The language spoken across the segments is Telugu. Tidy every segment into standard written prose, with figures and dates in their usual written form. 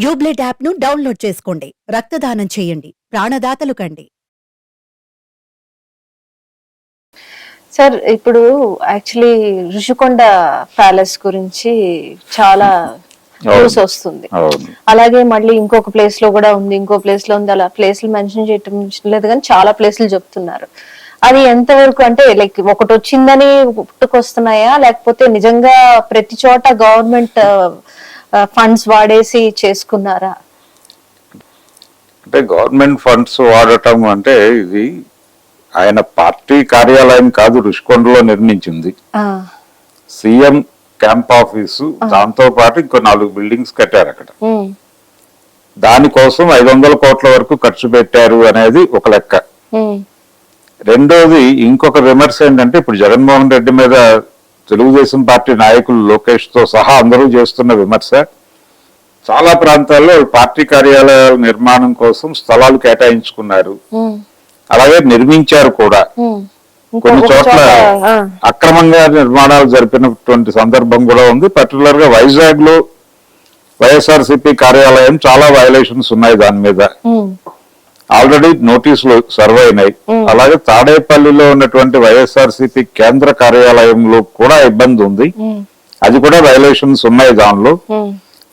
యూబ్లెట్ యాప్ను డౌన్లోడ్ చేసుకోండి. రక్తదానం చేయండి. ప్రాణదాతలు కండి. సార్ ఇప్పుడు యాక్చువల్లీ ఋషికొండ ప్యాలెస్ గురించి చాలా న్యూస్ వస్తుంది. అలాగే మళ్ళీ ఇంకొక ప్లేస్ లో కూడా ఉంది, ఇంకో ప్లేస్ లో ఉంది. అలా ప్లేస్లు మెన్షన్ చేయటం లేదు కానీ చాలా ప్లేస్లు చెప్తున్నారు. అది ఎంతవరకు అంటే లైక్ ఒకటి వచ్చిందని పుట్టుకొస్తున్నాయా, లేకపోతే నిజంగా ప్రతి చోట గవర్నమెంట్ ఫండ్స్ వాడేసి చేసుకున్నారా? అంటే గవర్నమెంట్ ఫండ్స్ వాడటం అంటే ఇది ఆయన పార్టీ కార్యాలయం కాదు ఋషికొండలో నిర్మించింది. సీఎం క్యాంప్ ఆఫీసు, దాంతో పాటు ఇంకో 4 బిల్డింగ్స్ కట్టారు అక్కడ. దానికోసం 500 కోట్ల వరకు ఖర్చు పెట్టారు అనేది ఒక లెక్క. రెండోది ఇంకొక విమర్శ ఏంటంటే ఇప్పుడు జగన్మోహన్ రెడ్డి మీద తెలుగుదేశం పార్టీ నాయకులు లోకేష్ తో సహా అందరూ చేస్తున్న విమర్శ, చాలా ప్రాంతాల్లో పార్టీ కార్యాలయాల నిర్మాణం కోసం స్థలాలు కేటాయించుకున్నారు, అలాగే నిర్మించారు కూడా. కొన్ని చోట్ల అక్రమంగా నిర్మాణాలు జరిపినటువంటి సందర్భం కూడా ఉంది. పర్టికులర్ గా వైజాగ్ లో వైఎస్ఆర్సీపీ కార్యాలయం చాలా వయలేషన్స్ ఉన్నాయి. దాని మీద ఆల్రెడీ నోటీసులు సర్వ్ అయినాయి. అలాగే తాడేపల్లిలో ఉన్నటువంటి వైఎస్ఆర్సీపీ కేంద్ర కార్యాలయంలో కూడా ఇబ్బంది ఉంది, అది కూడా వయలేషన్స్ ఉన్నాయి. దానిలో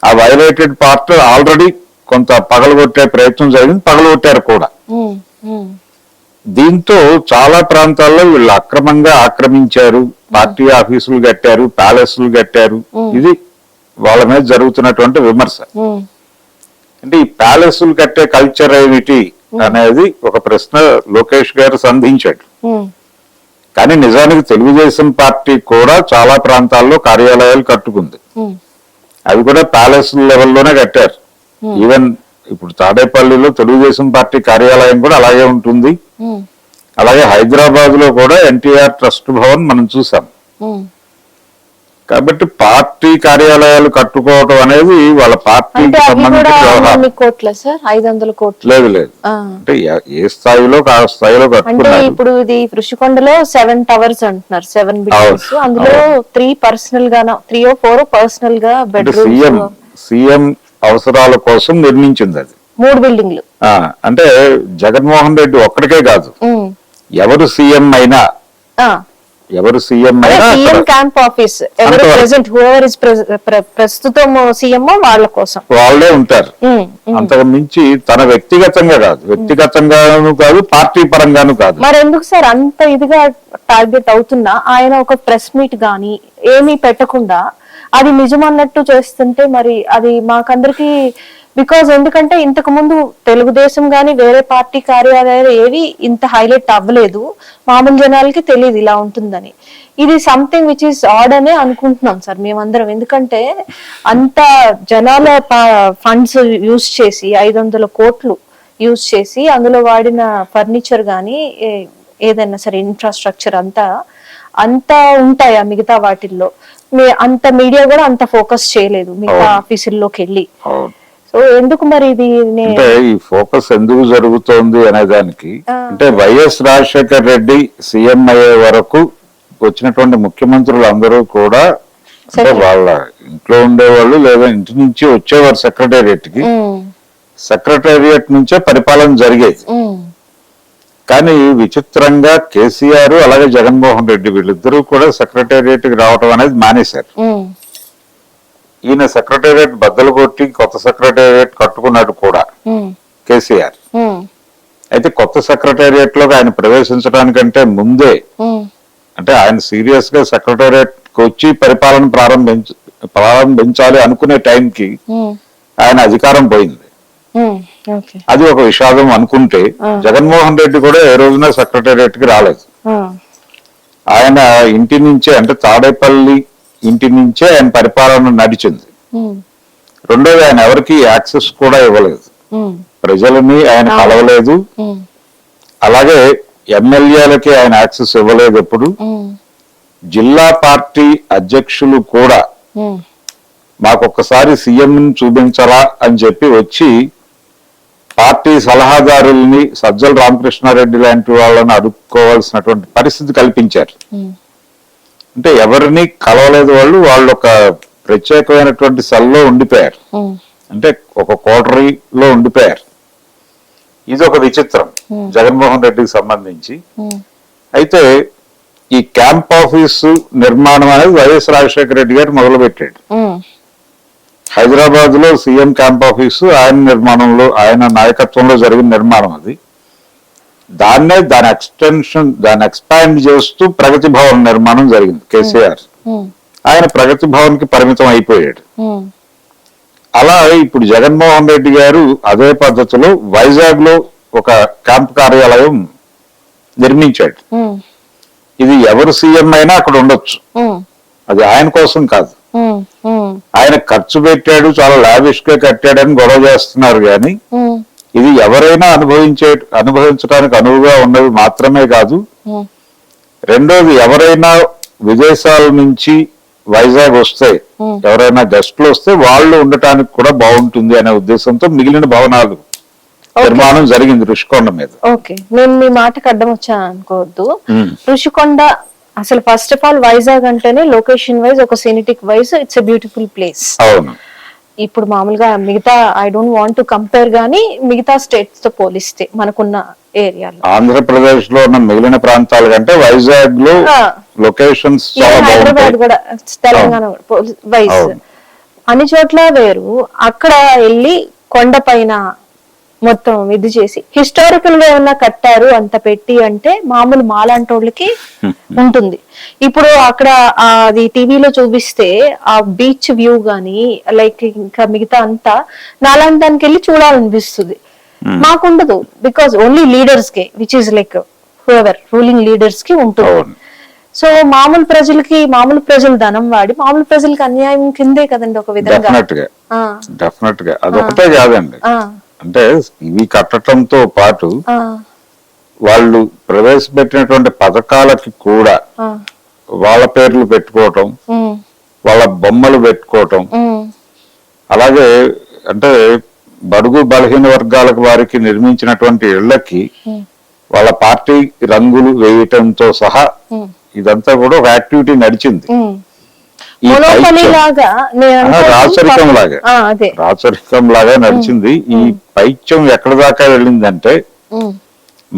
ఆ వైలేటెడ్ పార్ట్ ఆల్రెడీ కొంత పగలగొట్టే ప్రయత్నం జరిగింది, పగలగొట్టారు కూడా. దీంతో చాలా ప్రాంతాల్లో వీళ్ళు అక్రమంగా ఆక్రమించారు, పార్టీ ఆఫీసులు కట్టారు, ప్యాలెస్లు కట్టారు. ఇది వాళ్ళ మీద జరుగుతున్నటువంటి విమర్శ. అంటే ఈ ప్యాలెస్లు కట్టే కల్చర్ ఏమిటి అనేది ఒక ప్రశ్న లోకేష్ గారు సంధించాడు. కానీ నిజానికి తెలుగుదేశం పార్టీ కూడా చాలా ప్రాంతాల్లో కార్యాలయాలు కట్టుకుంది. అవి కూడా ప్యాలెస్ లెవెల్లోనే కట్టారు. ఈవెన్ ఇప్పుడు తాడేపల్లిలో తెలుగుదేశం పార్టీ కార్యాలయం కూడా అలాగే ఉంటుంది. అలాగే హైదరాబాద్ లో కూడా ఎన్టీఆర్ ట్రస్ట్ భవన్ మనం చూసాం. కాబట్టి పార్టీ కార్యాలయాలు కట్టుకోవటం అనేది వాళ్ళ పార్టీకి లేదు లేదు అంటే ఏ స్థాయిలో ఆ స్థాయిలో కట్టుకున్నారు. ఇప్పుడు ఇది ఋషికొండలో 7 టవర్స్ అంటున్నారు, 7 బిల్డింగ్స్. అందులో 3 పర్సనల్ గా 3 or 4 పర్సనల్ గా బెడ్రూమ్ సీఎం అవసరాల కోసం నిర్మించింది అది. 3 బిల్డింగ్లు. అంటే జగన్మోహన్ రెడ్డి ఒక్కడికే కాదు, ఎవరు సీఎం అయినా సీఎం క్యాంప్ ఆఫీస్ ఎవరు ప్రెసెంట్ హూఎవర్ ఇస్ ప్రస్తుతం సీఎం వాళ్ళ కోసం వాళ్ళే ఉంటారు. అంతకు మించి తన వ్యక్తిగతంగాను కాదు, పార్టీ పరంగాను కాదు. మరి ఎందుకు సార్ అంత ఇదిగా టార్గెట్ అవుతున్నా ఆయన ఒక ప్రెస్ మీట్ గాని ఏమీ పెట్టకుండా అది నిజమన్నట్టు చేస్తుంటే మరి అది మాకందరికి బికాజ్ ఎందుకంటే ఇంతకు ముందు తెలుగుదేశం గాని వేరే పార్టీ కార్యాలయాలు ఏవి ఇంత హైలైట్ అవ్వలేదు, మామూలు జనాలకి తెలియదు ఇలా ఉంటుందని. ఇది సంథింగ్ విచ్ ఇస్ ఆడ్ అనే అనుకుంటున్నాం సార్ మేమందరం. ఎందుకంటే అంత జనాల ఫండ్స్ యూజ్ చేసి 500 కోట్లు యూజ్ చేసి అందులో వాడిన ఫర్నిచర్ గాని ఏదైనా సరే ఇన్ఫ్రాస్ట్రక్చర్ అంతా ఉంటాయా మిగతా వాటిల్లో? అంత మీడియా కూడా అంత ఫోకస్ చేయలేదు మిగతా ఆఫీసుల్లోకి వెళ్ళి. సో ఎందుకు మరి ఇది ఈ ఫోకస్ ఎందుకు జరుగుతోంది అనే దానికి అంటే వైఎస్ రాజశేఖర్ రెడ్డి సీఎం అయ్యే వరకు వచ్చినటువంటి ముఖ్యమంత్రులు అందరూ కూడా అంటే వాళ్ళ ఇంట్లో ఉండేవాళ్ళు లేదా ఇంటి నుంచి వచ్చేవారు సెక్రటేరియట్ కి, సెక్రటేరియట్ నుంచే పరిపాలన జరిగేది. కానీ విచిత్రంగా కేసీఆర్ అలాగే జగన్మోహన్ రెడ్డి వీళ్ళిద్దరూ కూడా సెక్రటేరియట్ కి రావటం అనేది మానేశారు. ఈయన సెక్రటేరియట్ బద్దలు కొట్టి కొత్త సెక్రటేరియట్ కట్టుకున్నాడు కూడా కేసీఆర్. అయితే కొత్త సెక్రటేరియట్ లో ఆయన ప్రవేశించడానికంటే ముందే అంటే ఆయన సీరియస్ గా సెక్రటేరియట్ కి వచ్చి పరిపాలన ప్రారంభించాలి అనుకునే టైంకి ఆయన అధికారం పోయింది. అది ఒక విషాదం అనుకుంటే జగన్మోహన్ రెడ్డి కూడా ఏ రోజున సెక్రటేరియట్ కి రాలేదు. ఆయన ఇంటి నుంచే అంటే తాడేపల్లి ఇంటి నుంచే ఆయన పరిపాలన నడిచింది. రెండోది ఆయన ఎవరికి యాక్సెస్ కూడా ఇవ్వలేదు, ప్రజలని ఆయన కలవలేదు, అలాగే ఎమ్మెల్యేలకి ఆయన యాక్సెస్ ఇవ్వలేదు. ఎప్పుడు జిల్లా పార్టీ అధ్యక్షులు కూడా మాకొక్కసారి సీఎం చూపించరా అని చెప్పి వచ్చి పార్టీ సలహాదారుల్ని సజ్జల రామకృష్ణారెడ్డి లాంటి వాళ్ళని అడుక్కోవాల్సినటువంటి పరిస్థితి కల్పించారు. అంటే ఎవరిని కలవలేదు, వాళ్ళు ఒక ప్రత్యేకమైనటువంటి సెల్లో ఉండిపోయారు. అంటే ఒక కోటరీలో ఉండిపోయారు. ఇది ఒక విచిత్రం జగన్మోహన్ రెడ్డికి సంబంధించి. అయితే ఈ క్యాంప్ ఆఫీసు నిర్మాణం అనేది వైఎస్ రాజశేఖర రెడ్డి గారు మొదలుపెట్టాడు. హైదరాబాద్ లో సీఎం క్యాంప్ ఆఫీసు ఆయన నిర్మాణంలో, ఆయన నాయకత్వంలో జరిగిన నిర్మాణం అది. దాన్ని ఎక్స్పాండ్ చేస్తూ ప్రగతి భవన్ నిర్మాణం జరిగింది. కేసీఆర్ ఆయన ప్రగతి భవన్ కి పరిమితం అయిపోయాడు. అలా ఇప్పుడు జగన్మోహన్ రెడ్డి గారు అదే పద్ధతిలో వైజాగ్ లో ఒక క్యాంప్ కార్యాలయం నిర్మించాడు. ఇది ఎవరు సీఎం అయినా అక్కడ ఉండొచ్చు, అది ఆయన కోసం కాదు. ఆయన ఖర్చు పెట్టాడు, చాలా లావిష్ గా కట్టాడని గొడవ చేస్తున్నారు కానీ ఇది ఎవరైనా అనుభవించడానికి అనువుగా ఉన్నది మాత్రమే కాదు. రెండోది, ఎవరైనా విదేశాల నుంచి వైజాగ్ వస్తే, ఎవరైనా గెస్ట్లు వస్తే వాళ్ళు ఉండటానికి కూడా బాగుంటుంది అనే ఉద్దేశంతో మిగిలిన భవనాలు నిర్మాణం జరిగింది ఋషికొండ మీద. ఓకే, నేను మీ మాటకు అడ్డం వచ్చాను అనుకోవద్దు. ఋషికొండ అసలు ఫస్ట్ ఆఫ్ ఆల్ వైజాగ్ అంటేనే లొకేషన్ వైజ్, ఒక scenic wise it's a beautiful place. అవును. ఇప్పుడు మామూలుగా మిగతా I don't want to compare గానీ మిగతా స్టేట్స్ తో పోలిస్తే మనకున్న ఏరియాలో ఆంధ్రప్రదేశ్ లో ఉన్న మిగిలిన ప్రాంతాల కంటే వైజాగ్ లో లొకేషన్స్ హైదరాబాద్ కూడా, తెలంగాణ వైజ్ అన్ని చోట్ల వేరు. అక్కడ వెళ్ళి కొండ పైన మొత్తం ఇది చేసి హిస్టారికల్ గా ఏమన్నా కట్టారు అంత పెట్టి అంటే మామూలు మాలాంటోళ్ళకి ఉంటుంది. ఇప్పుడు అక్కడ అది టీవీలో చూపిస్తే ఆ బీచ్ వ్యూ గానీ లైక్ ఇంకా మిగతా అంతా నాలాంటి దానికి వెళ్ళి చూడాలనిపిస్తుంది. మాకుండదు, బికాస్ ఓన్లీ లీడర్స్ కే, which is like whoever ruling leaders కి ఉంటుంది. సో మామూలు ప్రజలు ధనం వాడి మామూలు ప్రజలకి అన్యాయం కిందే కదండి ఒక విధంగా. డెఫినెట్ గా అదొకటే కాదండి, అంటే ఇవి కట్టడంతో పాటు వాళ్ళు ప్రవేశపెట్టినటువంటి పథకాలకి కూడా వాళ్ళ పేర్లు పెట్టుకోవటం, వాళ్ళ బొమ్మలు పెట్టుకోవటం, అలాగే అంటే బడుగు బలహీన వర్గాలకు వారికి నిర్మించినటువంటి ఇళ్లకి వాళ్ళ పార్టీ రంగులు వేయటంతో సహా ఇదంతా కూడా ఒక యాక్టివిటీ నడిచింది. రాచరికం లాగా నడిచింది. ఈ పైత్యం ఎక్కడి దాకా వెళ్ళిందంటే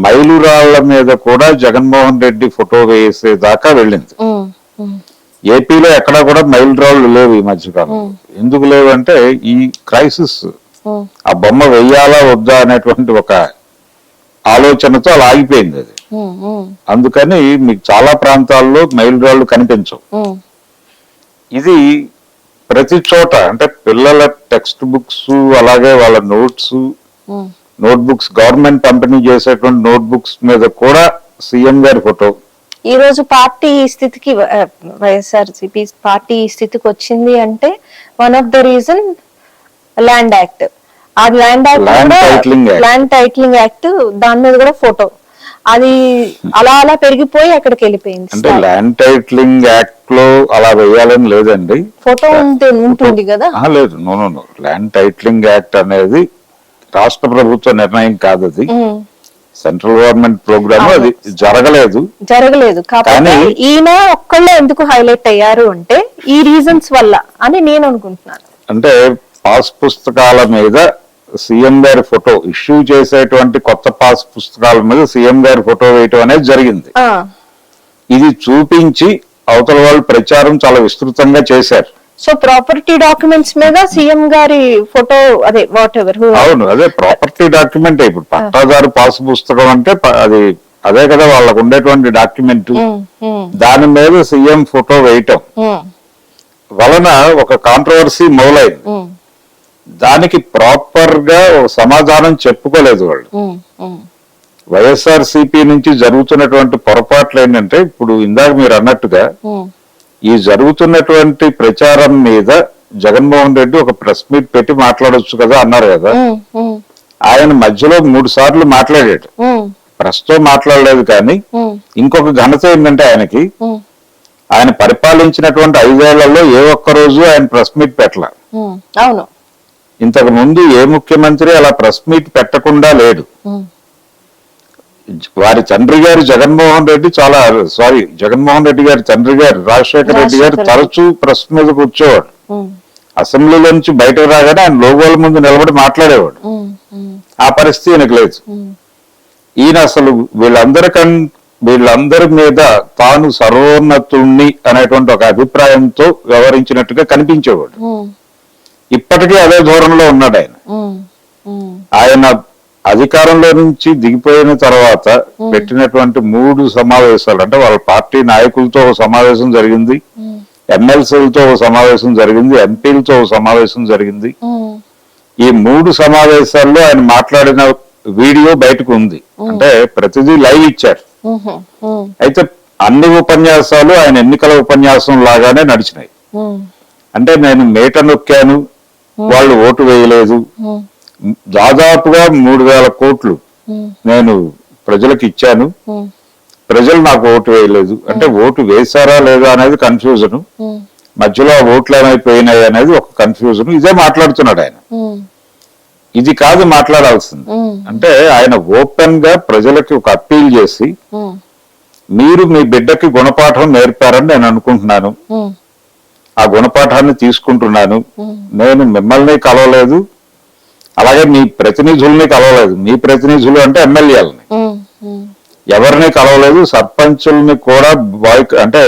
మైలురాళ్ల మీద కూడా జగన్మోహన్ రెడ్డి ఫోటో వేసేదాకా వెళ్ళింది. ఏపీలో ఎక్కడా కూడా మైలురాళ్లు లేవు ఈ మధ్యకాలంలో. ఎందుకు లేవు అంటే ఈ క్రైసిస్, ఆ బొమ్మ వెయ్యాలా వద్దా అనేటువంటి ఒక ఆలోచనతో అలా ఆగిపోయింది అది. అందుకని మీకు చాలా ప్రాంతాల్లో మైలురాళ్లు కనిపించవు. ఇది ప్రతి చోట అంటే పిల్లల టెక్స్ట్ బుక్స్, అలాగే వాళ్ళ నోట్ బుక్స్, గవర్నమెంట్ పంపిణీ చేసేటువంటి నోట్ బుక్స్ మీద కూడా సీఎం గారి ఫోటో. ఈ రోజు పార్టీ స్థితికి, వైఎస్ఆర్సీపీ పార్టీ స్థితికి వచ్చింది అంటే one of the reason land act. ఆ ల్యాండ్ టైటిలింగ్ యాక్ట్ దాని మీద కూడా ఫోటో, అది అలా అలా పెరిగిపోయి అక్కడికి వెళ్ళిపోయింది. అంటే ల్యాండ్ టైటిలింగ్ యాక్ట్ లో అలా వేయాలని లేదండి, ఫోటో ఉంటుంది కదా. లేదు, నో. ల్యాండ్ టైటిలింగ్ యాక్ట్ అనేది రాష్ట్ర ప్రభుత్వ నిర్ణయం కాదు, అది సెంట్రల్ గవర్నమెంట్ ప్రోగ్రామ్. అది జరగలేదు కానీ ఈయన ఒక్కళ్ళే ఎందుకు హైలైట్ అయ్యారు అంటే ఈ రీజన్స్ వల్ల అని నేను అనుకుంటున్నాను. అంటే పాస్ పుస్తకాల మీద సీఎం గారి ఫోటో, ఇష్యూ చేసేటువంటి కొత్త పాస్ పుస్తకాల మీద సీఎం గారి ఫోటో వేయటం అనేది జరిగింది. ఇది చూపించి అవతల వాళ్ళు ప్రచారం చాలా విస్తృతంగా చేశారు. సో ప్రాపర్టీ డాక్యుమెంట్స్ మీద సీఎం గారి ఫోటో, అదే వాట్ ఎవర్. అవును, అదే ప్రాపర్టీ డాక్యుమెంట్. ఇప్పుడు పట్టాదారు పాస్ పుస్తకం అంటే అది అదే కదా వాళ్ళకు ఉండేటువంటి డాక్యుమెంట్. దాని మీద సీఎం ఫోటో వేయటం వలన ఒక కాంట్రవర్సీ మొదలైంది. దానికి ప్రాపర్ గా సమాధానం చెప్పుకోలేదు వాళ్ళు. వైఎస్ఆర్సీపీ నుంచి జరుగుతున్నటువంటి పొరపాట్లు ఏంటంటే, ఇప్పుడు ఇందాక మీరు అన్నట్టుగా ఈ జరుగుతున్నటువంటి ప్రచారం మీద జగన్మోహన్ రెడ్డి ఒక ప్రెస్ మీట్ పెట్టి మాట్లాడొచ్చు కదా అన్నారు కదా. ఆయన మధ్యలో 3 సార్లు మాట్లాడాడు, ప్రెస్ తో మాట్లాడలేదు. కానీ ఇంకొక ఘనత ఏంటంటే ఆయనకి, ఆయన పరిపాలించినటువంటి 5 ఏళ్లలో ఏ ఒక్క రోజు ఆయన ప్రెస్ మీట్ పెట్టలే. అవును, ఇంతకు ముందు ఏ ముఖ్యమంత్రి అలా ప్రెస్ మీట్ పెట్టకుండా లేడు. వారి తండ్రి గారు జగన్మోహన్ రెడ్డి గారి తండ్రి గారు రాజశేఖర రెడ్డి గారు తరచూ ప్రెస్ మీద కూర్చోవాడు. అసెంబ్లీలో నుంచి బయటకు రాగానే ఆయన లోగోల ముందు నిలబడి మాట్లాడేవాడు. ఆ పరిస్థితి ఈయనకు లేదు. ఈయన అసలు వీళ్ళందరి మీద తాను సర్వోన్నతుణ్ణి అనేటువంటి ఒక అభిప్రాయంతో వ్యవహరించినట్టుగా కనిపించేవాడు. ఇప్పటికీ అదే ధోరణిలో ఉన్నాడు ఆయన. ఆయన అధికారంలో నుంచి దిగిపోయిన తర్వాత పెట్టినటువంటి 3 సమావేశాలు, అంటే వాళ్ళ పార్టీ నాయకులతో ఒక సమావేశం జరిగింది, ఎమ్మెల్సీలతో ఒక సమావేశం జరిగింది, ఎంపీలతో ఒక సమావేశం జరిగింది. ఈ 3 సమావేశాల్లో ఆయన మాట్లాడిన వీడియో బయటకు ఉంది. అంటే ప్రతిదీ లైవ్ ఇచ్చారు. అయితే అన్ని ఉపన్యాసాలు ఆయన ఎన్నికల ఉపన్యాసం లాగానే నడిచినాయి. అంటే నేను మేట నొక్కాను, వాళ్ళు ఓటు వేయలేదు, దాదాపుగా 3,000 కోట్లు నేను ప్రజలకు ఇచ్చాను, ప్రజలు నాకు ఓటు వేయలేదు. అంటే ఓటు వేశారా లేదా అనేది కన్ఫ్యూజన్, మధ్యలో ఓట్లు ఏమైపోయినాయి అనేది ఒక కన్ఫ్యూజన్. ఇదే మాట్లాడుతున్నాడు ఆయన. ఇది కాదు మాట్లాడాల్సింది. అంటే ఆయన ఓపెన్ గా ప్రజలకి ఒక అప్పీల్ చేసి, మీరు మీ బిడ్డకి గుణపాఠం నేర్పారని నేను అనుకుంటున్నాను, ఆ గుణపాఠాన్ని తీసుకుంటున్నాను. నేను మిమ్మల్ని కలవలేదు, అలాగే మీ ప్రతినిధుల్ని కలవలేదు. మీ ప్రతినిధులు అంటే ఎమ్మెల్యేలని ఎవరిని కలవలేదు. సర్పంచుల్ని కూడా అంటే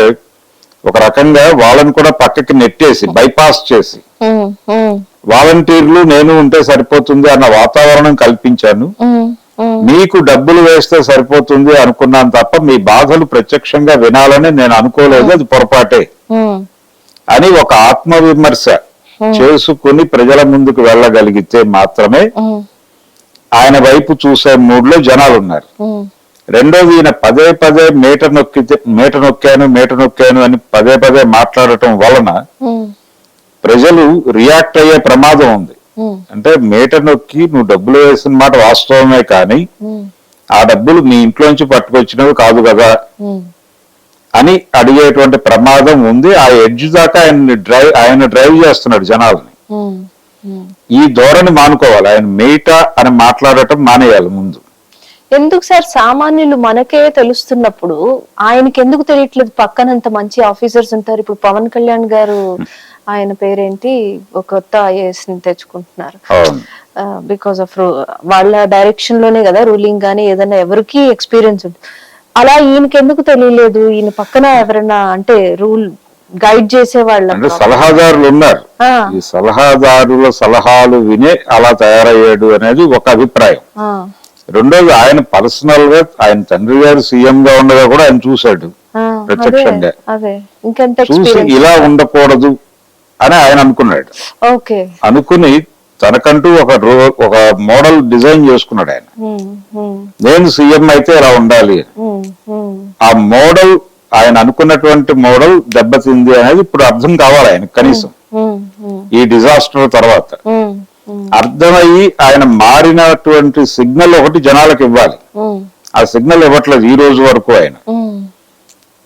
ఒక రకంగా వాళ్ళని కూడా పక్కకి నెట్టేసి బైపాస్ చేసి వాలంటీర్లు నేను ఉంటే సరిపోతుంది అన్న వాతావరణం కల్పించాను. మీకు డబ్బులు వేస్తే సరిపోతుంది అనుకున్నాను తప్ప మీ బాధలు ప్రత్యక్షంగా వినాలని నేను అనుకోలేదు, అది పొరపాటే అని ఒక ఆత్మవిమర్శ చేసుకుని ప్రజల ముందుకు వెళ్ళగలిగితే మాత్రమే ఆయన వైపు చూసే మూడ్లో జనాలు ఉన్నారు. రెండోది, ఈయన పదే పదే మేట నొక్కాను అని పదే మాట్లాడటం వలన ప్రజలు రియాక్ట్ అయ్యే ప్రమాదం ఉంది. అంటే మేట నొక్కి నువ్వు డబ్బులు వేసిన మాట వాస్తవమే, కానీ ఆ డబ్బులు మీ ఇంట్లోంచి పట్టుకొచ్చినవి కాదు కదా అని అడిగేటువంటి ప్రమాదం ఉంది. ఆ ఎడ్జ్ దాకా ఆయన డ్రైవ్ చేస్తున్నాడు జనాలని. ఈ ధోరణి మానుకోవాలి. ఆయన మేట అని మాట్లాడటం మానేయాలి ముందు. ఎందుకు సార్ సామాన్యులు మనకే తెలుస్తున్నప్పుడు ఆయనకి ఎందుకు తెలియట్లేదు? పక్కనంత మంచి ఆఫీసర్స్ ఉంటారు. ఇప్పుడు పవన్ కళ్యాణ్ గారు, ఆయన పేరేంటి, ఒక కొత్త ఐఏఎస్ ని తెచ్చుకుంటున్నారు. బికాస్ ఆఫ్ వాళ్ళ డైరెక్షన్ లోనే కదా రూలింగ్ గానీ ఏదైనా ఎవరికి ఎక్స్పీరియన్స్ ఉంటుంది. అలా ఈయనకి ఎందుకు తెలియలేదు? ఈయన పక్కన ఎవరైనా అంటే రూల్ గైడ్ చేసే వాళ్ళు అంటే సలహాదారులు ఉన్నారు. ఈ సలహాదారుల సలహాలు వినే అలా తయారయ్యాడు అనేది ఒక అభిప్రాయం. రెండోది, ఆయన పర్సనల్ గా ఆయన తండ్రి గారు సీఎం గా ఉండగా కూడా ఆయన చూశాడు ప్రత్యక్షంగా. చూసి ఇలా ఉండకూడదు అని ఆయన అనుకున్నాడు. అనుకుని తనకంటూ ఒక మోడల్ డిజైన్ చేసుకున్నాడు ఆయన. నేను సీఎం అయితే ఇలా ఉండాలి. ఆ మోడల్, ఆయన అనుకున్నటువంటి మోడల్ దెబ్బతింది అనేది ఇప్పుడు అర్థం కావాలి ఆయన. కనీసం ఈ డిజాస్టర్ తర్వాత అర్థమయ్యి ఆయన మారినటువంటి సిగ్నల్ ఒకటి జనాలకు ఇవ్వాలి. ఆ సిగ్నల్ ఇవ్వట్లేదు ఈ రోజు వరకు. ఆయన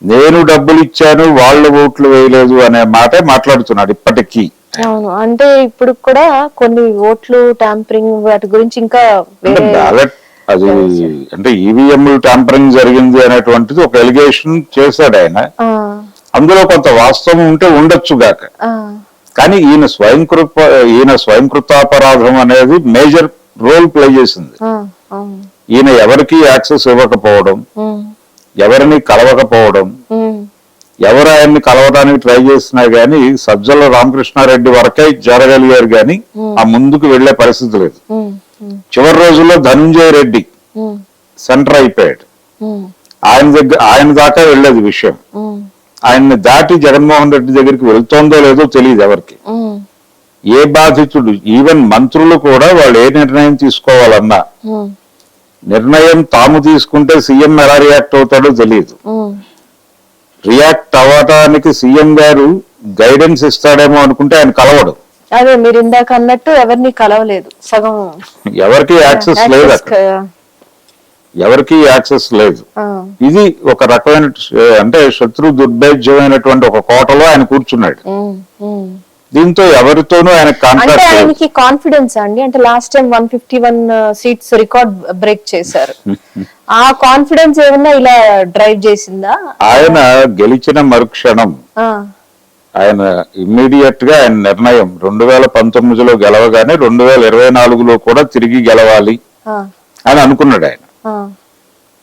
నేను డబ్బులు ఇచ్చాను, వాళ్ళు ఓట్లు వేయలేదు అనే మాటే మాట్లాడుతున్నాడు ఇప్పటికీ. అవును, అంటే ఇప్పుడు కూడా కొన్ని ఓట్లు ట్యాంపరింగ్ వాటి గురించి ఇంకా బ్యాలెట్ అది అంటే ఈవీఎం ట్యాంపరింగ్ జరిగింది అనేటువంటిది ఒక ఎలిగేషన్ చేశాడు ఆయన. అందులో కొంత వాస్తవం ఉంటే ఉండొచ్చు గాక, కానీ ఈయన స్వయంకృతాపరాధం అనేది మేజర్ రోల్ ప్లే చేసింది. ఈయన ఎవరికి యాక్సెస్ ఇవ్వకపోవడం, ఎవరిని కలవకపోవడం, ఎవరు ఆయన్ని కలవడానికి ట్రై చేసినా గానీ సజ్జల రామకృష్ణారెడ్డి వరకే జరగలిగారు గాని ఆ ముందుకు వెళ్లే పరిస్థితి లేదు. చివరి రోజుల్లో ధనంజయ రెడ్డి సెంటర్ అయిపోయాడు. ఆయన దాకా వెళ్లేది విషయం. ఆయన్ని దాటి జగన్మోహన్ రెడ్డి దగ్గరికి వెళ్తోందో లేదో తెలియదు ఎవరికి. ఏ బాధితుడు, ఈవెన్ మంత్రులు కూడా వాళ్ళు ఏ నిర్ణయం తీసుకోవాలన్నా నిర్ణయం తాము తీసుకుంటే సీఎం ఎలా రియాక్ట్ అవుతాడో తెలియదు. రియాక్ట్ అవ్వటానికి సీఎం గారు గైడెన్స్ ఇస్తాడేమో అనుకుంటే ఆయన కలవడు. అదే మీరు ఇందాక అన్నట్టు ఎవరిని కలవలేదు, సగం ఎవరికి యాక్సెస్ లేదు, ఎవరికి యాక్సెస్ లేదు. ఇది ఒక రకమైన అంటే శత్రు దుర్భేద్యమైనటువంటి ఒక కోటలో ఆయన కూర్చున్నాడు. దీంతో ఎవరితోనూ ఆయన ఆయనకి కాన్ఫిడెన్స్ అండి. అంటే last time 151 seats record break చేశారు. ఆ కాన్ఫిడెన్స్ ఏమన్నా ఇలా డ్రైవ్ చేసిందా? ఆయన గెలిచిన మరుక్షణం ఆయన ఇమ్మీడియట్ గా ఆయన నిర్ణయం 2019లో గెలవగానే 2024లో కూడా తిరిగి గెలవాలి అని అనుకున్నాడు ఆయన.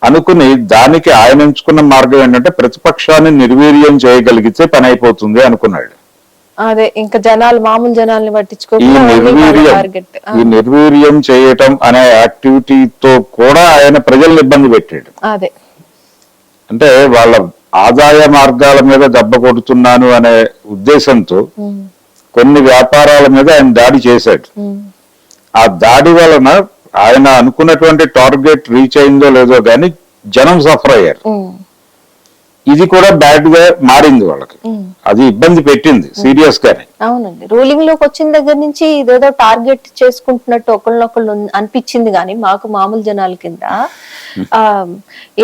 అనుకుని దానికి ఆయన ఎంచుకున్న మార్గం ఏంటంటే ప్రతిపక్షాన్ని నిర్వీర్యం చేయగలిగితే పని అయిపోతుంది అనుకున్నాడు. అదే ఇంకా మామూలు జనాల్ని ఈ నిర్వీర్యం చేయటం అనే యాక్టివిటీతో కూడా ఆయన ప్రజల్ని ఇబ్బంది పెట్టాడు. అదే అంటే వాళ్ళ ఆదాయ మార్గాల మీద దెబ్బ కొడుతున్నాను అనే ఉద్దేశంతో కొన్ని వ్యాపారాల మీద ఆయన దాడి చేశాడు. ఆ దాడి వలన ఆయన అనుకున్నటువంటి టార్గెట్ రీచ్ అయిందో లేదో గాని జనం సఫర్ అయ్యారు. ఇది కూడా బ్యాడ్ గా మారింది వాళ్ళకి, అది ఇబ్బంది పెట్టింది సీరియస్ గానే. అవునండి, రూలింగ్ లోకి వచ్చిన దగ్గర నుంచి ఇదేదో టార్గెట్ చేసుకుంటున్నట్టు ఒకళ్ళనొకళ్ళు అనిపించింది కానీ మాకు మామూలు జనాల కింద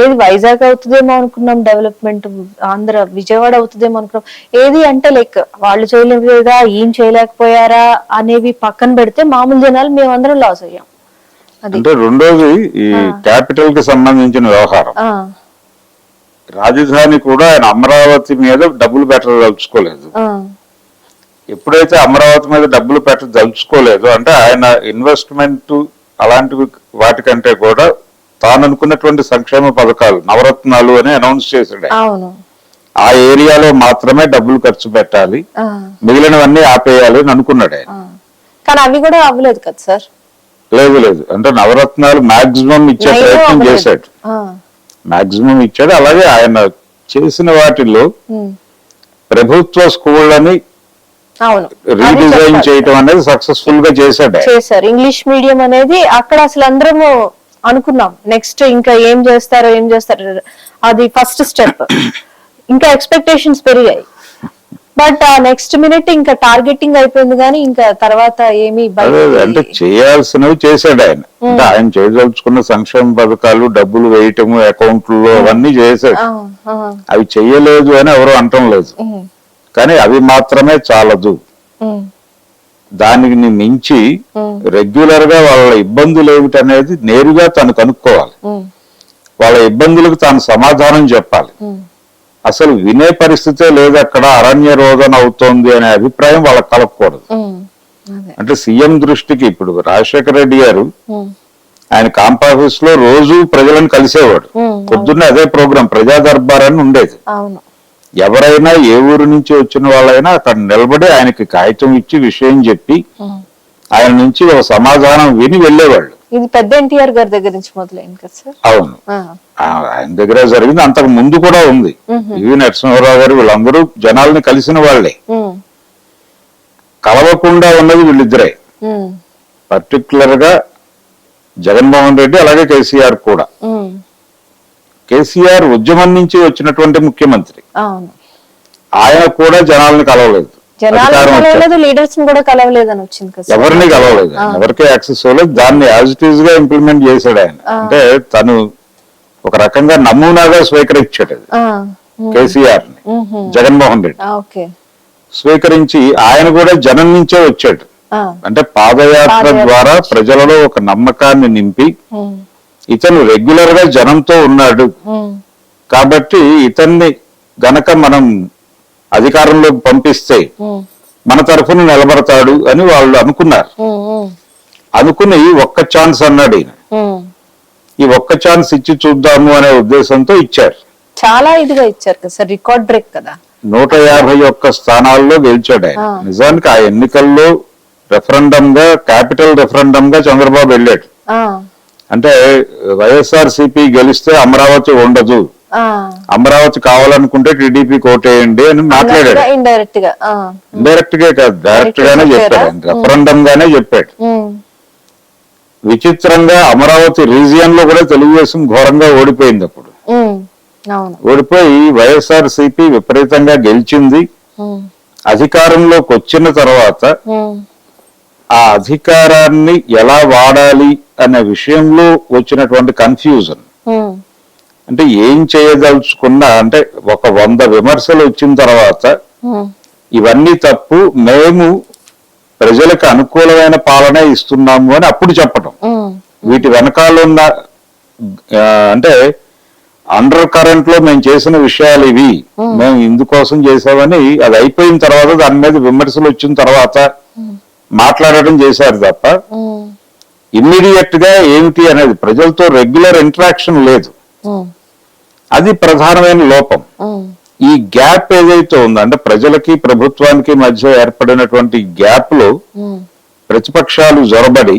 ఏది వైజాగ్ అవుతుందేమో అనుకున్నాం, డెవలప్మెంట్ ఆంధ్ర విజయవాడ అవుతుందేమో అనుకున్నాం. ఏది అంటే లైక్ వాళ్ళు చేయలేదా ఏం చేయలేకపోయారా అనేవి పక్కన పెడితే మామూలు జనాలు మేమందరం లాస్ అయ్యాం. అంటే రెండోది ఈ క్యాపిటల్ కి సంబంధించిన వ్యవహారం. రాజధాని కూడా ఆయన అమరావతి మీద డబ్బులు పెట్టదలుచుకోలేదు. ఎప్పుడైతే అమరావతి మీద డబ్బులు పెట్టదలుచుకోలేదు అంటే ఆయన ఇన్వెస్ట్మెంట్ అలాంటివి వాటికంటే కూడా తాను అనుకున్నటువంటి సంక్షేమ పథకాలు నవరత్నాలు అని అనౌన్స్ చేశాడు. ఆ ఏరియాలో మాత్రమే డబ్బులు ఖర్చు పెట్టాలి, మిగిలినవన్నీ ఆపేయాలి అని అనుకున్నాడు ఆయన. కానీ అవి కూడా అవ్వలేదు కదా సార్. లేదు అంటే నవరత్నాలు మాక్సిమం ఇచ్చే ప్రయత్నం చేశాడు, మాక్సిమం ఇచ్చాడు. అలాగే ఆయన చేసిన వాటిల్లో ప్రభుత్వ స్కూళ్ళని రీడిజైన్ చేయటం అనేది సక్సెస్ఫుల్ గా చేశాడు. ఇంగ్లీష్ మీడియం అనేది అక్కడ అసలు అందరము అనుకున్నాం నెక్స్ట్ ఇంకా ఏం చేస్తారు అది ఫస్ట్ స్టెప్. ఇంకా ఎక్స్పెక్టేషన్స్ పెరిగాయి, బట్ నెక్స్ట్ మినిట్ ఇంకా టార్గెటింగ్ అయిపోయింది కానీ ఇంకా తర్వాత ఏమి అంటే చేయాల్సినవి చేశాడు ఆయన. అంటే ఆయన చేయదలుచుకున్న సంక్షేమ పథకాలు డబ్బులు వేయటము అకౌంట్లో అవన్నీ చేశాడు. అవి చెయ్యలేదు అని ఎవరు అంటం లేదు, కానీ అవి మాత్రమే చాలదు. దానికి మించి రెగ్యులర్ గా వాళ్ళ ఇబ్బందులు ఏమిటనేది నేరుగా తను కనుక్కోవాలి, వాళ్ళ ఇబ్బందులకు తాను సమాధానం చెప్పాలి. అసలు వినే పరిస్థితే లేదు, అక్కడ అరణ్య రోదన అవుతోంది అనే అభిప్రాయం వాళ్ళకి కలగకూడదు. అంటే సీఎం దృష్టికి ఇప్పుడు రాజశేఖర రెడ్డి గారు ఆయన క్యాంప్ ఆఫీస్ లో రోజు ప్రజలను కలిసేవాడు. పొద్దున్నే అదే ప్రోగ్రాం ప్రజా దర్బార్ అని ఉండేది. ఎవరైనా ఏ ఊరు నుంచి వచ్చిన వాళ్ళైనా అక్కడ నిలబడి ఆయనకి కాగితం ఇచ్చి విషయం చెప్పి ఆయన నుంచి ఒక సమాధానం విని వెళ్ళేవాళ్ళు. ఇది పెద్ద ఎన్టీఆర్ గారి దగ్గర నుంచి మొదలైంది కదా సార్. అవును, ఆయన దగ్గర జరిగింది. అంతకు ముందు కూడా ఉంది. ఇవి నరసింహారావు గారు వీళ్ళందరూ జనాల్ని కలిసిన వాళ్లే. కలవకుండా ఉన్నది వీళ్ళిద్దరే, పర్టికులర్ గా జగన్మోహన్ రెడ్డి అలాగే కేసీఆర్ కూడా. కేసీఆర్ ఉద్యమం నుంచి వచ్చినటువంటి ముఖ్యమంత్రి, ఆయన కూడా జనాల్ని కలవలేదు, లీడర్స్ కూడా కలవలేదని వచ్చింది కదా, ఎవరిని కలవలేదు, ఎవరికి యాక్సెస్ అవ్వలేదు. దాన్ని యాజ్ ఇట్ ఈజ్ గా ఇంప్లిమెంట్ చేశాడు ఆయన. అంటే తను ఒక రకంగా నమూనాగా స్వీకరించాడు కేసీఆర్ ని జగన్మోహన్ రెడ్డి. స్వీకరించి ఆయన కూడా జనం నుంచే వచ్చాడు. అంటే పాదయాత్ర ద్వారా ప్రజలలో ఒక నమ్మకాన్ని నింపి ఇతను రెగ్యులర్ గా జనంతో ఉన్నాడు కాబట్టి ఇతన్ని గనక మనం అధికారంలోకి పంపిస్తే మన తరఫున నిలబడతాడు అని వాళ్ళు అనుకున్నారు. అనుకుని ఒక్క ఛాన్స్ అన్నాడు ఈయన. ఈ ఒక్క ఛాన్స్ ఇచ్చి చూద్దాము అనే ఉద్దేశంతో ఇచ్చారు. చాలా ఇదిగా ఇచ్చారు కదా సార్, రికార్డ్ బ్రేక్ కదా. 151 స్థానాల్లో గెలిచాడు ఆయన. నిజానికి ఆ ఎన్నికల్లో రెఫరెండం గా, క్యాపిటల్ రెఫరెండం గా చంద్రబాబు వెళ్ళాడు. అంటే వైఎస్ఆర్సీపీ గెలిస్తే అమరావతి ఉండదు, అమరావతి కావాలనుకుంటే టీడీపీ కోటేయండి అని మాట్లాడాడు. ఇండైరెక్ట్ గా కాదు, డైరెక్ట్ గానే చెప్పాడు, రెఫరెండం గానే చెప్పాడు. విచిత్రంగా అమరావతి రీజియన్ లో కూడా తెలుగుదేశం ఘోరంగా ఓడిపోయింది. అప్పుడు ఓడిపోయి వైఎస్ఆర్సీపీ విపరీతంగా గెలిచింది. అధికారంలోకి వచ్చిన తర్వాత ఆ అధికారాన్ని ఎలా వాడాలి అనే విషయంలో వచ్చినటువంటి కన్ఫ్యూజన్, అంటే ఏం చేయదలుచుకున్నా, అంటే ఒక 100 విమర్శలు వచ్చిన తర్వాత ఇవన్నీ తప్పు, మేము ప్రజలకు అనుకూలమైన పాలన ఇస్తున్నాము అని అప్పుడు చెప్పటం. వీటి వెనకాల ఉన్న అంటే అండర్ కరెంట్ లో మేము చేసిన విషయాలు ఇవి, మేము ఇందుకోసం చేసామని అది అయిపోయిన తర్వాత దాని మీద విమర్శలు వచ్చిన తర్వాత మాట్లాడడం చేశారు తప్ప ఇమ్మీడియట్ గా ఏమిటి అనేది ప్రజలతో రెగ్యులర్ ఇంటరాక్షన్ లేదు. అది ప్రధానమైన లోపం. ఈ గ్యాప్ ఏదైతే ఉందో అంటే ప్రజలకి ప్రభుత్వానికి మధ్య ఏర్పడినటువంటి గ్యాప్ లో ప్రతిపక్షాలు జొరబడి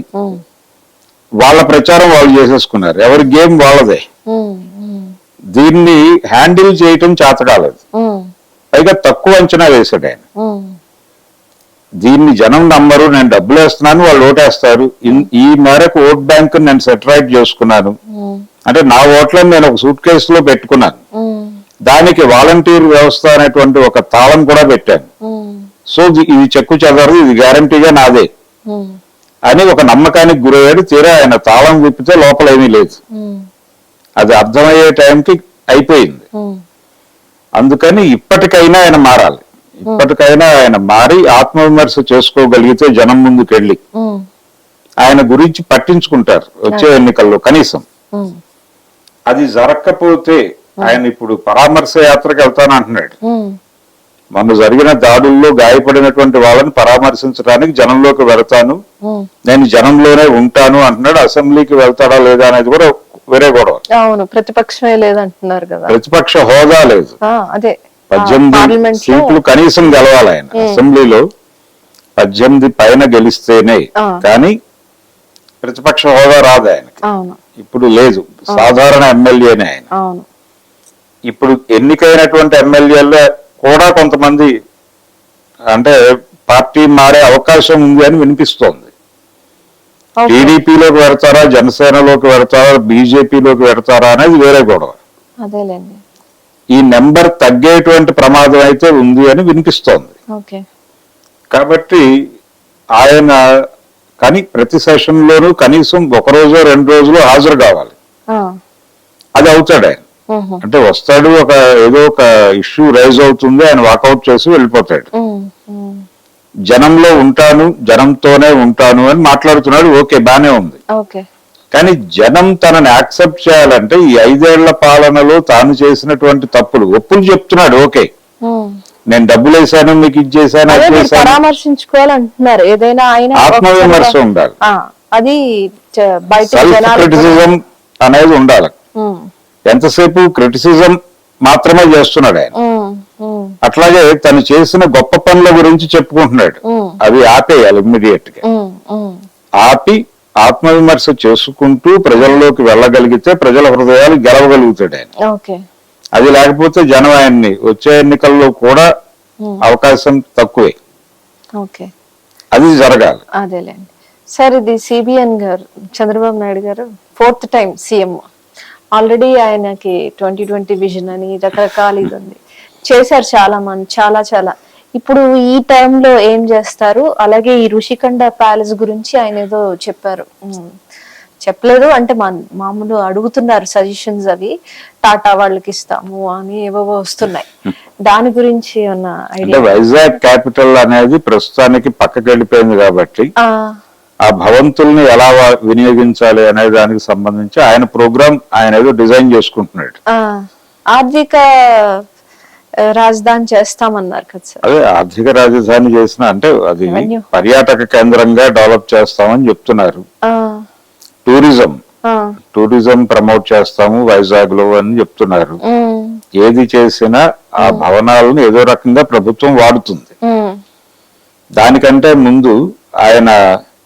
వాళ్ళ ప్రచారం వాళ్ళు చేసేసుకున్నారు. ఎవరి గేమ్ వాళ్ళదే. దీన్ని హ్యాండిల్ చేయటం చేతకాలేదు. పైగా తక్కువ అంచనా వేశాడు ఆయన. దీన్ని జనం నమ్మరు, నేను డబ్బులు వేస్తున్నాను వాళ్ళు ఓటేస్తారు, ఈ మేరకు ఓట్ బ్యాంక్ నేను సెటరైట్ చేసుకున్నాను అంటే నా ఓట్లను నేను ఒక సూట్ కేసులో పెట్టుకున్నాను, దానికి వాలంటీర్ వ్యవస్థ అనేటువంటి ఒక తాళం కూడా పెట్టాను, సో ఇది చెక్కు చెదరదు, ఇది గ్యారంటీగా నాదే అని ఒక నమ్మకానికి గురయ్యాడు. తీరా ఆయన తాళం విప్పితే లోపల ఏమీ లేదు. అది అర్థమయ్యే టైంకి అయిపోయింది. అందుకని ఇప్పటికైనా ఆయన మారాలి. ఇప్పటికైనా ఆయన మారి ఆత్మవిమర్శ చేసుకోగలిగితే జనం ముందుకు వెళ్ళి ఆయన గురించి పట్టించుకుంటారు వచ్చే ఎన్నికల్లో కనీసం. అది జరగకపోతే ఆయన ఇప్పుడు పరామర్శ యాత్రకు వెళ్తానంటున్నాడు. మొన్న జరిగిన దాడుల్లో గాయపడినటువంటి వాళ్ళని పరామర్శించడానికి జనంలోకి వెళ్తాను, నేను జనంలోనే ఉంటాను అంటున్నాడు. అసెంబ్లీకి వెళ్తాడా లేదా అనేది కూడా వేరే గొడవ. అవును, ప్రతిపక్షమే లేదంటున్నారు కదా. ప్రతిపక్ష హోదా లేదు. అదే 18 సీట్లు కనీసం గెలవాలి ఆయన. అసెంబ్లీలో 18 పైన గెలిస్తేనే కానీ ప్రతిపక్ష హోదా రాదు ఆయనకి. ఇప్పుడు లేదు, సాధారణ ఎమ్మెల్యేనే ఆయన. ఇప్పుడు ఎన్నికైనటువంటి ఎమ్మెల్యేల్లో కూడా కొంతమంది అంటే పార్టీ మారే అవకాశం ఉంది అని వినిపిస్తోంది. టీడీపీలోకి పెడతారా, జనసేనలోకి పెడతారా, బీజేపీలోకి పెడతారా అనేది వేరే గొడవ. ఈ నెంబర్ తగ్గేటువంటి ప్రమాదం అయితే ఉంది అని వినిపిస్తోంది. కాబట్టి ఆయన కానీ ప్రతి సెషన్ లోనూ కనీసం 1 రోజు 2 రోజులు హాజరు కావాలి. అది అవుతాడు ఆయన. అంటే వస్తాడు, ఏదో ఒక ఇష్యూ రైజ్ అవుతుంది, ఆయన వాకౌట్ చేసి వెళ్ళిపోతాడు. జనంలో ఉంటాను, జనంతోనే ఉంటాను అని మాట్లాడుతున్నాడు. ఓకే, బానే ఉంది. కానీ జనం తనని యాక్సెప్ట్ చేయాలంటే ఈ 5 ఏళ్ల పాలనలో తాను చేసినటువంటి తప్పులు ఒప్పులు చెప్తున్నాడు. ఓకే, నేను డబ్బులు వేసాను, మీకు ఇది చేశాను, పరామర్శించుకోవాలంటున్నారు. ఏదైనా ఆయన ఆత్మవిమర్శ ఉండాలి. అది సెల్ఫ్ క్రిటిసిజం అనేది ఉండాలి. ఎంతసేపు క్రిటిసిజం మాత్రమే చేస్తున్నాడు ఆయన. అట్లాగే తను చేసిన గొప్ప పనుల గురించి చెప్పుకుంటున్నాడు. అవి ఆపేయాలి ఇమ్మీడియట్ గా. ఆపి ఆత్మవిమర్శ చేసుకుంటూ ప్రజల్లోకి వెళ్ళగలిగితే ప్రజల హృదయాలు గెలవగలుగుతాడు ఆయన. అది లేకపోతే జనం ఆయన్ని వచ్చే ఎన్నికల్లో కూడా అవకాశం తక్కువే. అది జరగాలి. అదేలేండి సార్. ఇది సిబిఎన్ గారు, చంద్రబాబు నాయుడు గారు 4th టైం సీఎం. ఆల్రెడీ ఆయనకి 2020 విజన్ అని రకరకాల ఇది ఉంది, చేశారు చాలా మంది, చాలా. ఇప్పుడు ఈ టైంలో ఏం చేస్తారు? అలాగే ఈ ఋషికొండ ప్యాలెస్ గురించి ఆయన ఏదో చెప్పారు, చెప్పలేదు అంటే మామూలు అడుగుతున్నారు సజెషన్స్, అవి టాటా వాళ్ళకి ఇస్తాము అని ఏవో వస్తున్నాయి. దాని గురించి ఉన్న ఐడియా? వైజాగ్ క్యాపిటల్ అనేది ప్రస్తుతానికి పక్కకి వెళ్ళిపోయింది కాబట్టి ఆ భవంతుల్ని ఎలా వినియోగించాలి అనే దానికి సంబంధించి ఆయన ప్రోగ్రామ్ ఆయన ఏదో డిజైన్ చేసుకుంటున్నాడు. ఆర్థిక రాజధాని చేస్తామన్నారు కదా సార్. అదే ఆర్థిక రాజధాని చేసిన అంటే అది పర్యాటక కేంద్రంగా డెవలప్ చేస్తామని చెప్తున్నారు. టూరిజం ప్రమోట్ చేస్తాము వైజాగ్ లో అని చెప్తున్నారు. ఏది చేసినా ఆ భవనాలను ఏదో రకంగా ప్రభుత్వం వాడుతుంది. దానికంటే ముందు ఆయన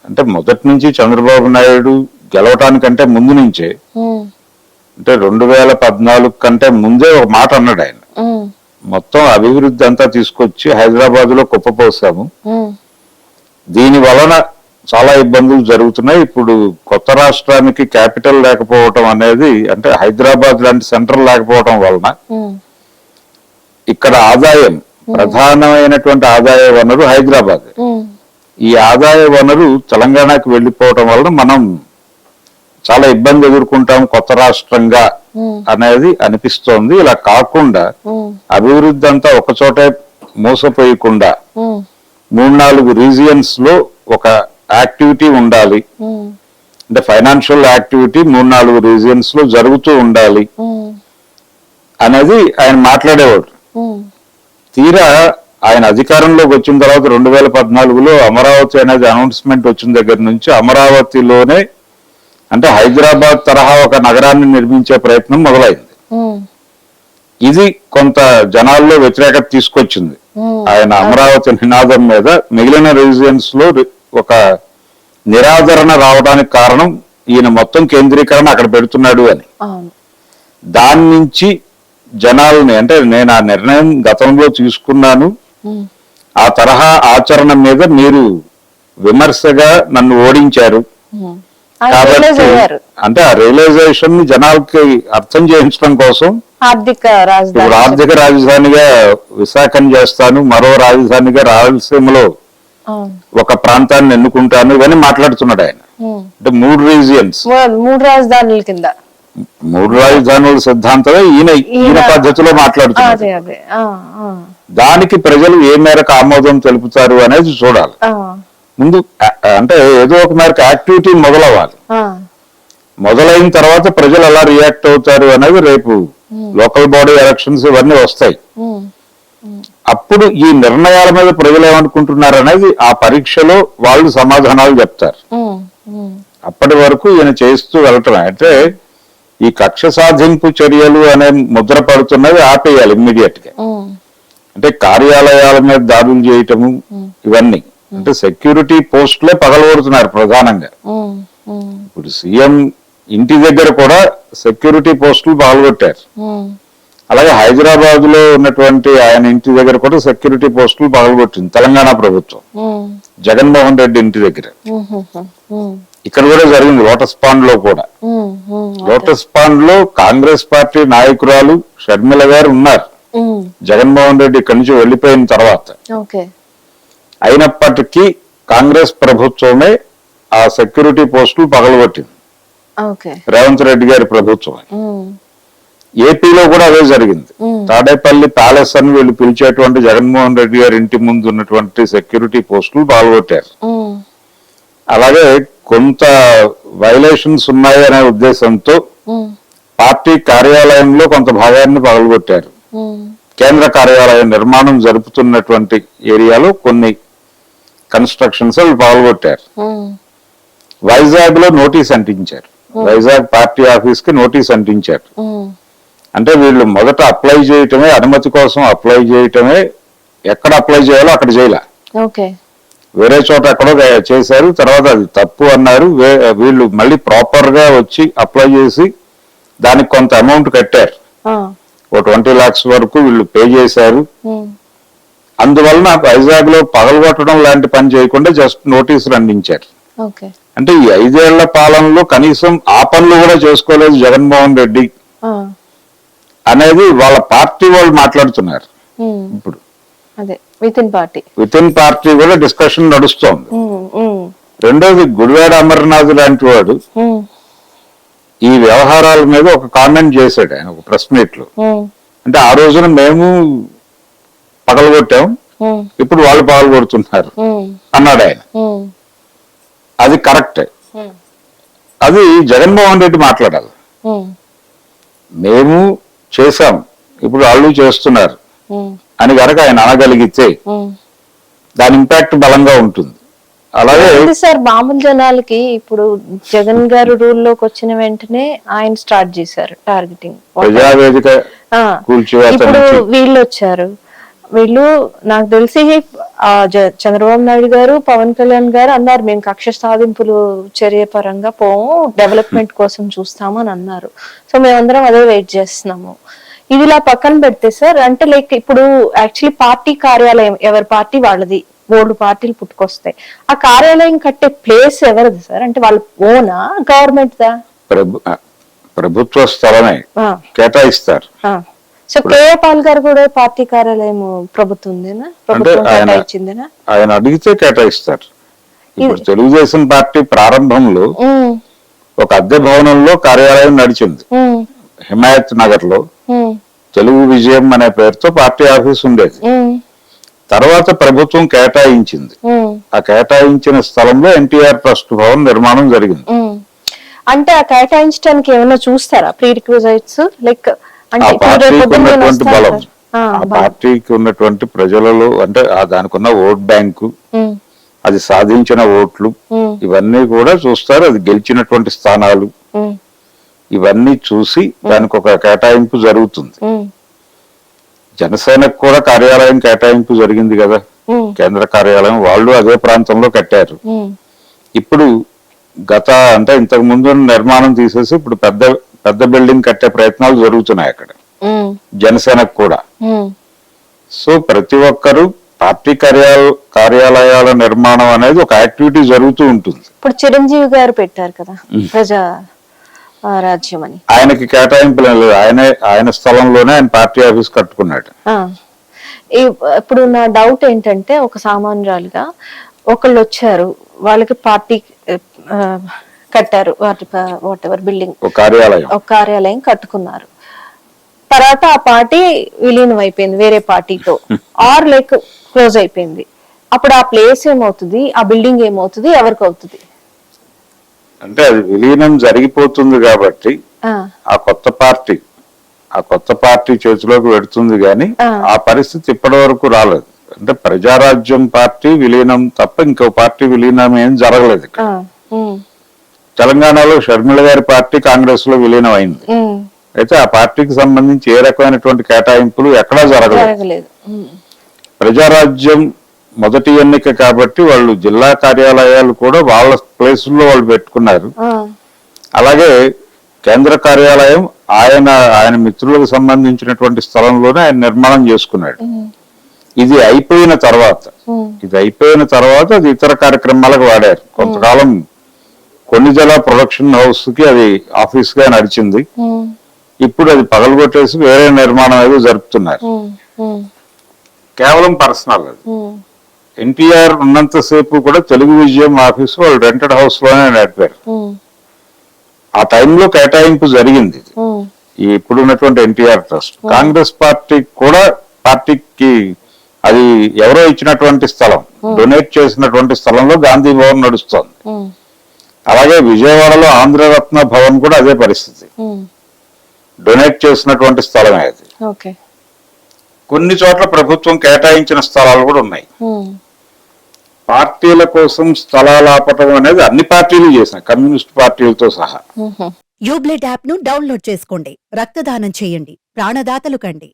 అంటే మొదటి నుంచి చంద్రబాబు నాయుడు గెలవటానికంటే ముందు నుంచే అంటే 2014 కంటే ముందే ఒక మాట అన్నాడు ఆయన. మొత్తం అభివృద్ధి అంతా తీసుకొచ్చి హైదరాబాద్ లో కుప్పపోసాము, దీని వలన చాలా ఇబ్బందులు జరుగుతున్నాయి. ఇప్పుడు కొత్త రాష్ట్రానికి క్యాపిటల్ లేకపోవటం అనేది అంటే హైదరాబాద్ లాంటి సెంటర్ లేకపోవటం వలన ఇక్కడ ఆదాయం ప్రధానమైనటువంటి ఆదాయ వనరు హైదరాబాద్. ఈ ఆదాయ వనరు తెలంగాణకు వెళ్ళిపోవటం వలన మనం చాలా ఇబ్బంది ఎదుర్కొంటాం కొత్త రాష్ట్రంగా అనేది అనిపిస్తోంది. ఇలా కాకుండా అభివృద్ధి అంతా ఒక చోటే మోసపోయకుండా 3-4 రీజియన్స్ లో ఒక యాక్టివిటీ ఉండాలి. అంటే ఫైనాన్షియల్ యాక్టివిటీ 3-4 రీజియన్స్ లో జరుగుతూ ఉండాలి. అనేది ఆయన మాట్లాడేవాడు. తీరా ఆయన అధికారంలోకి వచ్చిన తర్వాత 2014లో అమరావతి అనేది అనౌన్స్మెంట్ వచ్చిన దగ్గర నుంచి అమరావతిలోనే అంటే హైదరాబాద్ తరహా ఒక నగరాన్ని నిర్మించే ప్రయత్నం మొదలైంది. ఇది కొంత జనాల్లో వ్యతిరేకత తీసుకొచ్చింది. ఆయన అమరావతి నినాదం మీద మిగిలిన రీజియన్స్ లో ఒక నిరాదరణ రావడానికి కారణం ఈయన మొత్తం కేంద్రీకరణ అక్కడ పెడుతున్నాడు అని. దాని నుంచి జనాలని అంటే నేను ఆ నిర్ణయం గతంలో తీసుకున్నాను, ఆ తరహా ఆచరణ మీద మీరు విమర్శగా నన్ను ఓడించారు కాబట్టి అంటే ఆ రియలైజేషన్ ని జనాలకి అర్థం చేయించడం కోసం ఇప్పుడు ఆర్థిక రాజధానిగా విశాఖను చేస్తాను, మరో రాజధానిగా రాయలసీమలో ఒక ప్రాంతాన్ని ఎన్నుకుంటాను ఇవన్నీ మాట్లాడుతున్నాడు ఆయన. అంటే 3 రీజియన్స్ 3 రాజధానుల కింద 3 రాజధానుల సిద్ధాంతమే ఈయన పద్ధతిలో మాట్లాడుతున్నారు. దానికి ప్రజలు ఏ మేరకు ఆమోదం తెలుపుతారు అనేది చూడాలి. ముందు అంటే ఏదో ఒక మేరకు యాక్టివిటీ మొదలవ్వాలి. మొదలైన తర్వాత ప్రజలు ఎలా రియాక్ట్ అవుతారు అనేది రేపు లోకల్ బాడీ ఎలక్షన్స్ ఇవన్నీ వస్తాయి. అప్పుడు ఈ నిర్ణయాల మీద ప్రజలు ఏమనుకుంటున్నారు అనేది ఆ పరీక్షలో వాళ్ళు సమాధానాలు చెప్తారు. అప్పటి వరకు ఈయన చేస్తూ వెళ్ళటం అంటే ఈ కక్ష సాధింపు చర్యలు అనే ముద్ర పడుతున్నది ఆపేయాలి ఇమ్మీడియట్ గా. అంటే కార్యాలయాల మీద దాడులు చేయటము ఇవన్నీ అంటే సెక్యూరిటీ పోస్టులే పగలగొడుతున్నారు ప్రధానంగా. ఇప్పుడు సీఎం ఇంటి దగ్గర కూడా సెక్యూరిటీ పోస్టులు పగలగొట్టారు. అలాగే హైదరాబాద్ లో ఉన్నటువంటి ఆయన ఇంటి దగ్గర కూడా సెక్యూరిటీ పోస్టులు పగలగొట్టింది తెలంగాణ ప్రభుత్వం, జగన్మోహన్ రెడ్డి ఇంటి దగ్గర. ఇక్కడ కూడా జరిగింది లోటస్ పాండ్ లో కూడా. లోటస్ పాండ్ లో కాంగ్రెస్ పార్టీ నాయకురాలు షర్మిల గారు ఉన్నారు జగన్మోహన్ రెడ్డి ఇక్కడి నుంచి వెళ్లిపోయిన తర్వాత. అయినప్పటికీ కాంగ్రెస్ ప్రభుత్వమే ఆ సెక్యూరిటీ పోస్టులు పగలగొట్టింది, రేవంత్ రెడ్డి గారి ప్రభుత్వం. ఏపీలో కూడా అదే జరిగింది. తాడేపల్లి ప్యాలెస్ అని వీళ్ళు పిలిచేటువంటి జగన్మోహన్ రెడ్డి గారి ఇంటి ముందు ఉన్నటువంటి సెక్యూరిటీ పోస్టులు పగలగొట్టారు. అలాగే కొంత వైలేషన్స్ ఉన్నాయి అనే ఉద్దేశంతో పార్టీ కార్యాలయంలో కొంత భాగాన్ని పగలగొట్టారు. కేంద్ర కార్యాలయ నిర్మాణం జరుపుతున్నటువంటి ఏరియాలో కొన్ని కన్స్ట్రక్షన్స్ పగలగొట్టారు. వైజాగ్ లో నోటీస్ అంటించారు, వైజాగ్ పార్టీ ఆఫీస్ కి నోటీస్ అంటించారు. అంటే వీళ్ళు మొదట అప్లై చేయటమే, అనుమతి కోసం అప్లై చేయటమే, ఎక్కడ అప్లై చేయాలో అక్కడ చేయలే, వేరే చోట ఎక్కడో చేశారు. తర్వాత అది తప్పు అన్నారు. వీళ్ళు మళ్ళీ ప్రాపర్ గా వచ్చి అప్లై చేసి దానికి కొంత అమౌంట్ కట్టారు. ఓ 20 lakhs వరకు వీళ్ళు పే చేశారు. అందువలన వైజాగ్ లో పగలగొట్టడం లాంటి పని చేయకుండా జస్ట్ నోటీసులు అందించారు. అంటే ఈ 5 ఏళ్ల పాలనలో కనీసం ఆ పనులు కూడా చేసుకోలేదు జగన్మోహన్ రెడ్డి అనేది వాళ్ళ పార్టీ వాళ్ళు మాట్లాడుతున్నారు. ఇప్పుడు విత్ ఇన్ పార్టీ కూడా డిస్కషన్ నడుస్తోంది. రెండోది గుడివాడ అమర్నాథ్ లాంటి వాడు ఈ వ్యవహారాల మీద ఒక కామెంట్ చేశాడు ఆయన ఒక ప్రెస్ మీట్ లో. అంటే ఆ రోజున మేము పగలగొట్టాం, ఇప్పుడు వాళ్ళు పగలగొడుతున్నారు అన్నాడు ఆయన. అది కరెక్టే, అది జగన్మోహన్ రెడ్డి మాట్లాడాలి. మేము చేశాం, ఇప్పుడు వాళ్ళు చేస్తున్నారు అని కనుక ఆయన అనగలిగితే దాని ఇంపాక్ట్ బలంగా ఉంటుంది. అలాగే సార్ మామూలు జనాలకి ఇప్పుడు జగన్ గారు రూల్లోకి వచ్చిన వెంటనే ఆయన స్టార్ట్ చేశారు టార్గెటింగ్, ప్రజావేదిక ఇప్పుడు వీళ్ళు వచ్చారు. వీళ్ళు నాకు తెలిసి చంద్రబాబు నాయుడు గారు, పవన్ కళ్యాణ్ గారు అన్నారు మేము కక్ష సాధింపులు చర్య పరంగా పోము, డెవలప్మెంట్ కోసం చూస్తాము అని అన్నారు. సో మేమందరం అదే వెయిట్ చేస్తున్నాము. ఇది ఇలా పక్కన పెడితే సార్, అంటే లైక్ ఇప్పుడు యాక్చువల్లీ పార్టీ కార్యాలయం ఎవరి పార్టీ వాళ్ళది, 3 పార్టీలు పుట్టుకొస్తాయి. ఆ కార్యాలయం కట్టే ప్లేస్ ఎవరిది సార్? అంటే వాళ్ళ ఓనా, గవర్నమెంట్ దా? ప్రభుత్వ స్థలమే కేటాయిస్తారు. సో కేఏ పాల్ గారు కూడా పార్టీ కార్యాలయం ప్రభుత్వందేనా, ప్రభుత్వం కేటాయించిందేనా? ఆయన అడిగితే కేటాయిస్తారు. ఇప్పుడు తెలుగుదేశం పార్టీ ప్రారంభంలో ఒక అద్దె భవనంలో కార్యాలయం నడిచింది హిమాయత్ నగర్ లో. తెలుగు విజయం అనే పేరుతో పార్టీ ఆఫీస్ ఉండేది. తర్వాత ప్రభుత్వం కేటాయించింది. ఆ కేటాయించిన స్థలంలో ఎన్టీఆర్ ట్రస్ట్ భవన్ నిర్మాణం జరిగింది. అంటే ఆ కేటాయించడానికి ఏమైనా చూస్తారా ప్రీ రిక్విజైట్స్? లైక్ అంటే ఆ ఇప్పుడు రేపు పార్టీకి పొద్దున్న నేను ఉన్నటువంటి వస్తాను బలం, సార్. ఆ, ఆ బలం. పార్టీకి ఉన్నటువంటి ప్రజలలో అంటే దానికి ఉన్న ఓట్ బ్యాంకు, ఉమ్, అది సాధించిన ఓట్లు, ఉమ్, ఇవన్నీ కూడా చూస్తారు. అది గెలిచినటువంటి స్థానాలు ఉమ్, ఇవన్నీ చూసి దానికి ఒక కేటాయింపు జరుగుతుంది. ఉమ్, జనసేనకు కూడా కార్యాలయం కేటాయింపు జరిగింది కదా, ఉమ్, కేంద్ర కార్యాలయం వాళ్ళు అదే ప్రాంతంలో కట్టారు. ఉమ్, ఇప్పుడు అంటే ఇంతకు ముందు నిర్మాణం తీసేసి ఇప్పుడు పెద్ద పెద్ద బిల్డింగ్ కట్టే ప్రయత్నాలు జరుగుతున్నాయి అక్కడ ఉమ్, జనసేనకు కూడా. ఉమ్, సో ప్రతి ఒక్కరు పార్టీ కార్యాలయాల నిర్మాణం అనేది ఒక యాక్టివిటీ జరుగుతూ ఉంటుంది. ఇప్పుడు చిరంజీవి గారు పెట్టారు కదా ప్రజా రాజ్యం అని. ఆయనకి కేటాయింపులు ఏం లేదు, ఆయన స్థలంలోనే ఆయన పార్టీ ఆఫీస్ కట్టుకున్నాడు. ఆ, ఇప్పుడు నా డౌట్ ఏంటంటే ఒక సామాన్యురాలుగా ఒకళ్ళు వచ్చారు, వాళ్ళకి పార్టీ కట్టారు, వాట్ ఎవర్ బిల్డింగ్, ఒక కార్యాలయం, ఒక కార్యాలయం కట్టుకున్నారు. తర్వాత ఆ పార్టీ విలీనం అయిపోయింది వేరే పార్టీతో, ఆర్ లైక్ క్లోజ్ అయిపోయింది. అప్పుడు ఆ ప్లేస్ ఏమవుతుంది, ఆ బిల్డింగ్ ఏమవుతుంది, ఎవరికి అవుతుంది? అంటే అది విలీనం జరిగిపోతుంది కాబట్టి ఆ కొత్త పార్టీ చేతిలోకి పెడుతుంది కానీ ఆ పరిస్థితి ఇప్పటి వరకు రాలేదు. అంటే ప్రజారాజ్యం పార్టీ విలీనం తప్ప ఇంకో పార్టీ విలీనం ఏం జరగలేదు ఇక్కడ. తెలంగాణలో షర్మిల గారి పార్టీ కాంగ్రెస్ లో విలీనం అయింది, అయితే ఆ పార్టీకి సంబంధించి ఏ రకమైనటువంటి కేటాయింపులు ఎక్కడా జరగలేదు. ప్రజారాజ్యం మొదటి ఎన్నిక కాబట్టి వాళ్ళు జిల్లా కార్యాలయాలు కూడా వాళ్ళ ప్లేసుల్లో వాళ్ళు పెట్టుకున్నారు. అలాగే కేంద్ర కార్యాలయం ఆయన మిత్రులకు సంబంధించినటువంటి స్థలంలోనే ఆయన నిర్మాణం చేసుకున్నాడు. ఇది అయిపోయిన తర్వాత అది ఇతర కార్యక్రమాలకు వాడారు. కొంతకాలం కొన్నిజల ప్రొడక్షన్ హౌస్ కి అది ఆఫీస్ గా నడిచింది. ఇప్పుడు అది పగలగొట్టేసి వేరే నిర్మాణం ఏదో జరుపుతున్నారు. కేవలం పర్సనల్ అది. ఎన్టీఆర్ ఉన్నంతసేపు కూడా తెలుగు విజయం ఆఫీసు వాళ్ళు రెంటెడ్ హౌస్ లోనే నడిపారు. ఆ టైంలో కేటాయింపు జరిగింది. ఈ ఇప్పుడున్నటువంటి ఎన్టీఆర్ ట్రస్ట్ కాంగ్రెస్ పార్టీకి అది ఎవరో ఇచ్చినటువంటి స్థలం, డొనేట్ చేసినటువంటి స్థలంలో గాంధీ భవన్ నడుస్తోంది. అలాగే విజయవాడలో ఆంధ్రరత్న భవన్ కూడా అదే పరిస్థితి, డొనేట్ చేసినటువంటి స్థలమే అది. కొన్ని చోట్ల ప్రభుత్వం కేటాయించిన స్థలాలు కూడా ఉన్నాయి. పార్టీల కోసం స్థలాలు ఆపటం అనేది అన్ని పార్టీలు చేసినాయి, కమ్యూనిస్ట్ పార్టీలతో సహా. యూబ్లెట్ యాప్ ను డౌన్లోడ్ చేసుకోండి, రక్తదానం చేయండి, ప్రాణదాతలు కండి.